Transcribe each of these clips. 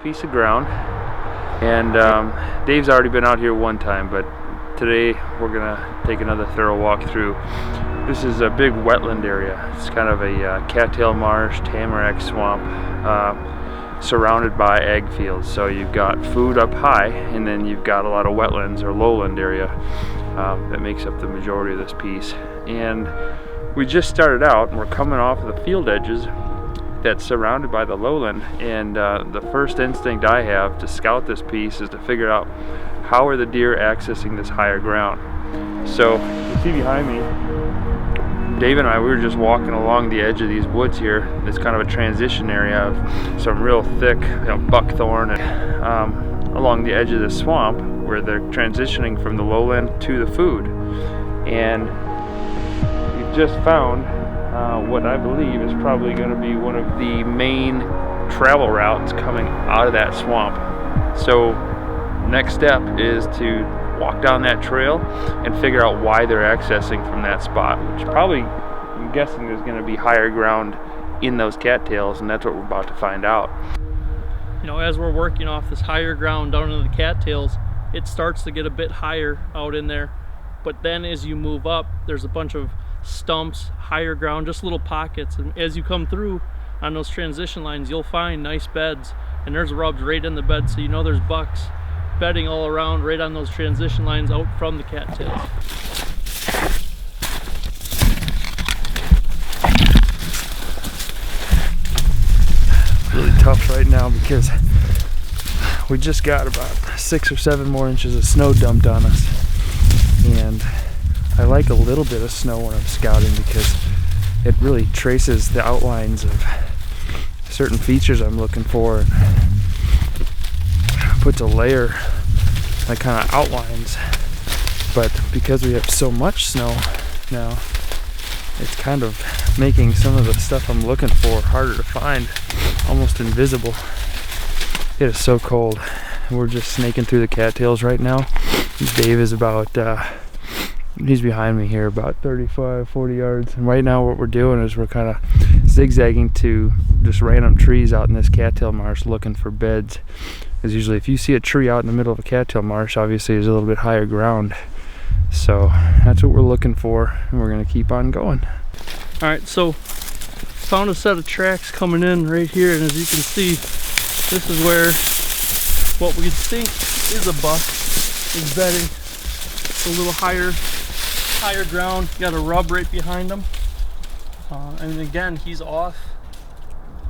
piece of ground, and Dave's already been out here one time, but today we're gonna take another thorough walk through. This is a big wetland area. It's kind of a cattail marsh, tamarack swamp, surrounded by ag fields. So you've got food up high, and then you've got a lot of wetlands or lowland area that makes up the majority of this piece. And we just started out, and we're coming off of the field edges that's surrounded by the lowland, and the first instinct I have to scout this piece is to figure out how are the deer accessing this higher ground. So you see behind me, Dave and I, we were just walking along the edge of these woods here. It's kind of a transition area of some real thick, buckthorn along the edge of the swamp where they're transitioning from the lowland to the food. And we've just found what I believe is probably going to be one of the main travel routes coming out of that swamp. So next step is to walk down that trail and figure out why they're accessing from that spot, which probably, I'm guessing there's going to be higher ground in those cattails, and that's what we're about to find out. You know, as we're working off this higher ground down into the cattails, it starts to get a bit higher out in there, but then as you move up, there's a bunch of stumps, higher ground, just little pockets, and as you come through on those transition lines, you'll find nice beds, and there's rubs right in the bed, so you know there's bucks bedding all around right on those transition lines out from the cattails. Really tough right now because we just got about 6 or 7 more inches of snow dumped on us, and I like a little bit of snow when I'm scouting because it really traces the outlines of certain features I'm looking for and puts a layer that kind of outlines. But because we have so much snow now, it's kind of making some of the stuff I'm looking for harder to find, almost invisible. It is so cold. We're just snaking through the cattails right now. Dave is about he's behind me here about 35-40 yards, and right now what we're doing is we're kind of zigzagging to just random trees out in this cattail marsh looking for beds. Because usually if you see a tree out in the middle of a cattail marsh, obviously there's a little bit higher ground. So that's what we're looking for, and we're going to keep on going. All right, so found a set of tracks coming in right here, and as you can see, this is where what we think is a buck is bedding. It's a little higher ground, got a rub right behind him, and again he's off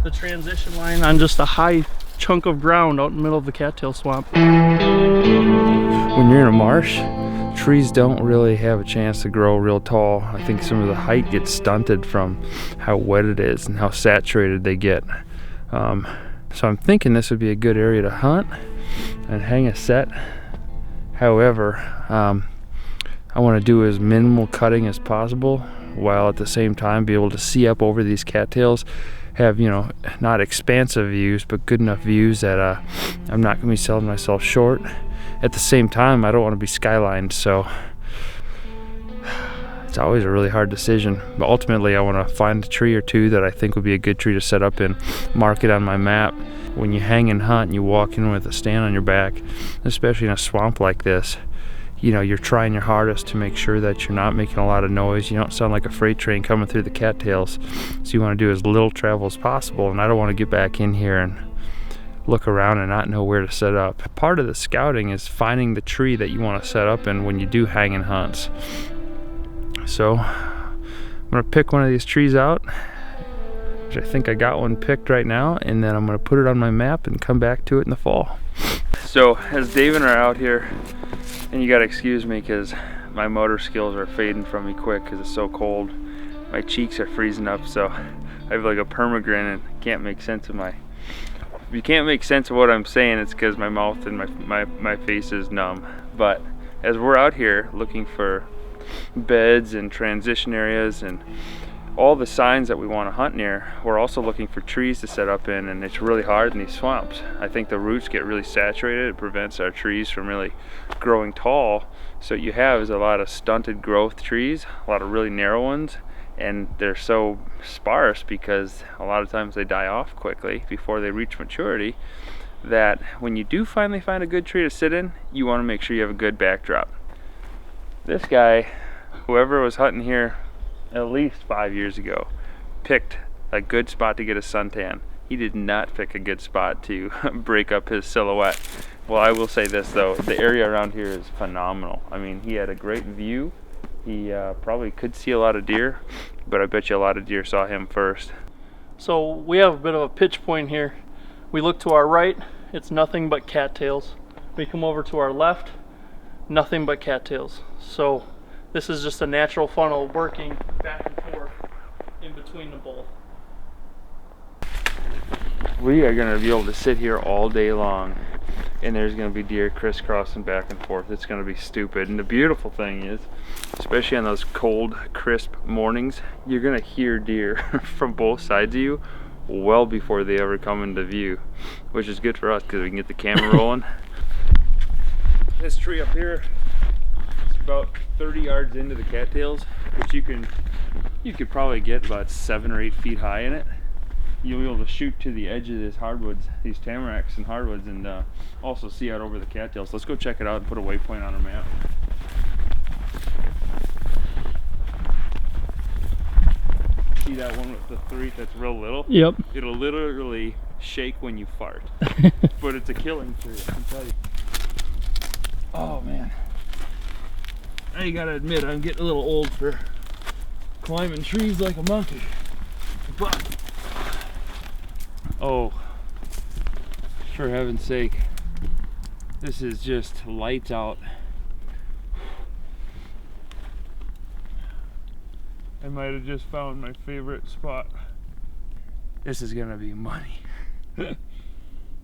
the transition line on just a high chunk of ground out in the middle of the cattail swamp. When you're in a marsh, trees don't really have a chance to grow real tall. I think some of the height gets stunted from how wet it is and how saturated they get. So I'm thinking this would be a good area to hunt and hang a set. However, I want to do as minimal cutting as possible, while at the same time be able to see up over these cattails, have, you know, not expansive views, but good enough views that I'm not going to be selling myself short. At the same time, I don't want to be skylined, so it's always a really hard decision. But ultimately, I want to find a tree or two that I think would be a good tree to set up in, mark it on my map. When you hang and hunt and you walk in with a stand on your back, especially in a swamp like this, you know, you're trying your hardest to make sure that you're not making a lot of noise. You don't sound like a freight train coming through the cattails. So you want to do as little travel as possible, and I don't want to get back in here and look around and not know where to set up. Part of the scouting is finding the tree that you want to set up in when you do hang and hunts. So I'm going to pick one of these trees out, which I think I got one picked right now, and then I'm going to put it on my map and come back to it in the fall. So as Dave and I are out here, and you gotta excuse me because my motor skills are fading from me quick because it's so cold. My cheeks are freezing up, so I have like a permagrin and can't make sense of if you can't make sense of what I'm saying, it's because my mouth and my face is numb. But as we're out here looking for beds and transition areas and all the signs that we want to hunt near, we're also looking for trees to set up in, and it's really hard in these swamps. I think the roots get really saturated. It prevents our trees from really growing tall. So what you have is a lot of stunted growth trees, a lot of really narrow ones, and they're so sparse because a lot of times they die off quickly before they reach maturity. that when you do finally find a good tree to sit in, you want to make sure you have a good backdrop. This guy, whoever was hunting here at least 5 years ago, picked a good spot to get a suntan. He did not pick a good spot to break up his silhouette. Well, I will say this though, the area around here is phenomenal. I mean, he had a great view. He probably could see a lot of deer, but I bet you a lot of deer saw him first. So we have a bit of a pitch point here. We look to our right, it's nothing but cattails. We come over to our left, nothing but cattails. So this is just a natural funnel working back and forth in between the both. We are going to be able to sit here all day long, and there's going to be deer crisscrossing back and forth. It's going to be stupid. And the beautiful thing is, especially on those cold, crisp mornings, you're going to hear deer from both sides of you well before they ever come into view, which is good for us because we can get the camera rolling. This tree up here is about 30 yards into the cattails, which you could probably get about 7 or 8 feet high in it. You'll be able to shoot to the edge of this hardwoods, these tamaracks and hardwoods, and also see out over the cattails. Let's go check it out and put a waypoint on our map. See that one with the 3 that's real little? Yep. It'll literally shake when you fart. But it's a killing tree, I can tell you. Oh man. I gotta admit, I'm getting a little old for climbing trees like a monkey. But, oh, for heaven's sake, this is just lights out. I might have just found my favorite spot. This is gonna be money.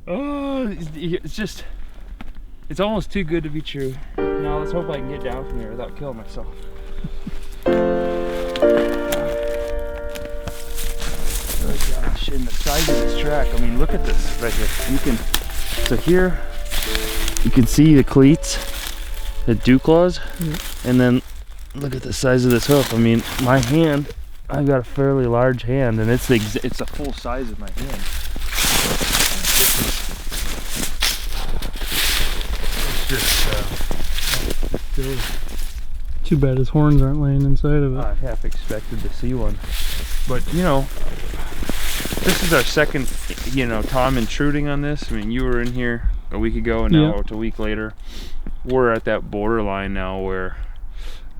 Oh, it's just, it's almost too good to be true. Now let's hope I can get down from here without killing myself. Oh gosh, and the size of this track, I mean, look at this right here. So here, you can see the cleats, the dew claws, and then look at the size of this hoof. I mean, my hand, I've got a fairly large hand, and it's the full size of my hand. It's just, Too bad his horns aren't laying inside of it. I half expected to see one, but you know, this is our second, time intruding on this. I mean, you were in here a week ago, and now it's a week later. We're at that borderline now where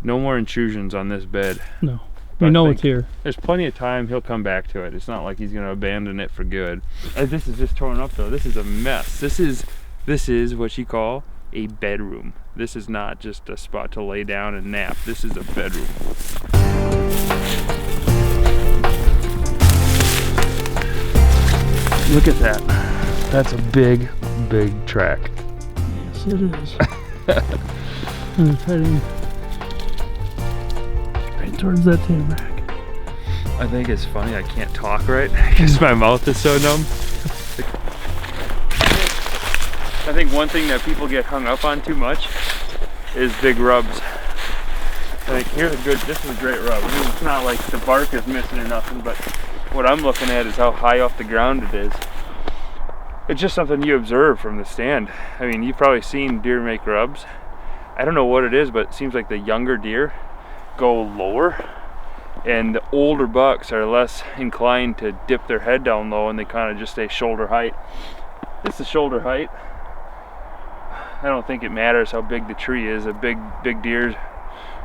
no more intrusions on this bed. No, we know it's here. There's plenty of time he'll come back to it. It's not like he's going to abandon it for good. This is just torn up though. This is a mess. This is what you call a bedroom. This is not just a spot to lay down and nap. This is a bedroom. Look at that. That's a big, big track. Yes, it is. And it's heading right towards that tamarack. I think it's funny I can't talk right because my mouth is so numb. I think one thing that people get hung up on too much is big rubs. I think this is a great rub. I mean, it's not like the bark is missing or nothing, but what I'm looking at is how high off the ground it is. It's just something you observe from the stand. I mean, you've probably seen deer make rubs. I don't know what it is, but it seems like the younger deer go lower, and the older bucks are less inclined to dip their head down low, and they kind of just stay shoulder height. This is shoulder height. I don't think it matters how big the tree is. A big deer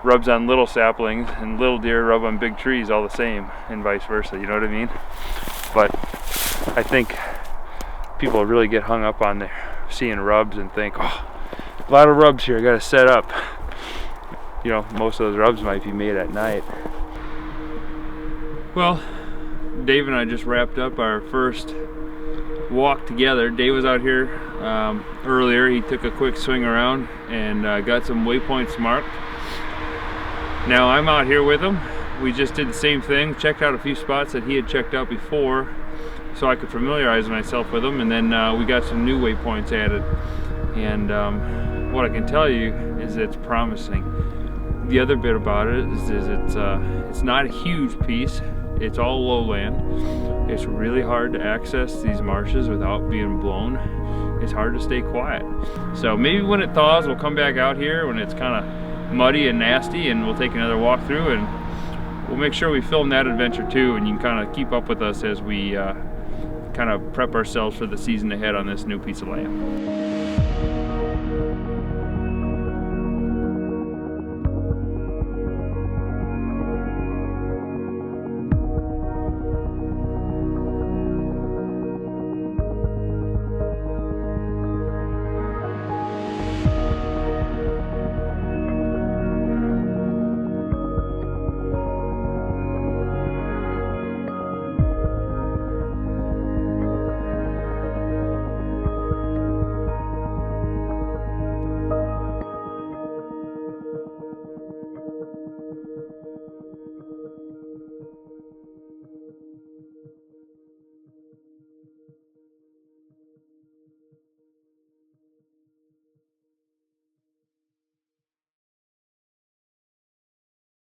rubs on little saplings, and little deer rub on big trees all the same, and vice versa, you know what I mean? But I think people really get hung up on seeing rubs and think, oh, a lot of rubs here, I gotta set up. You know, most of those rubs might be made at night. Well, Dave and I just wrapped up our first walk together. Dave was out here earlier. He took a quick swing around and got some waypoints marked. Now I'm out here with him. We just did the same thing, checked out a few spots that he had checked out before so I could familiarize myself with them, and then we got some new waypoints added. And what I can tell you is it's promising. The other bit about it is it's not a huge piece, It's all lowland. It's really hard to access these marshes without being blown. It's hard to stay quiet. So maybe when it thaws, we'll come back out here when it's kind of muddy and nasty, and we'll take another walk through, and we'll make sure we film that adventure too, and you can kind of keep up with us as we kind of prep ourselves for the season ahead on this new piece of land.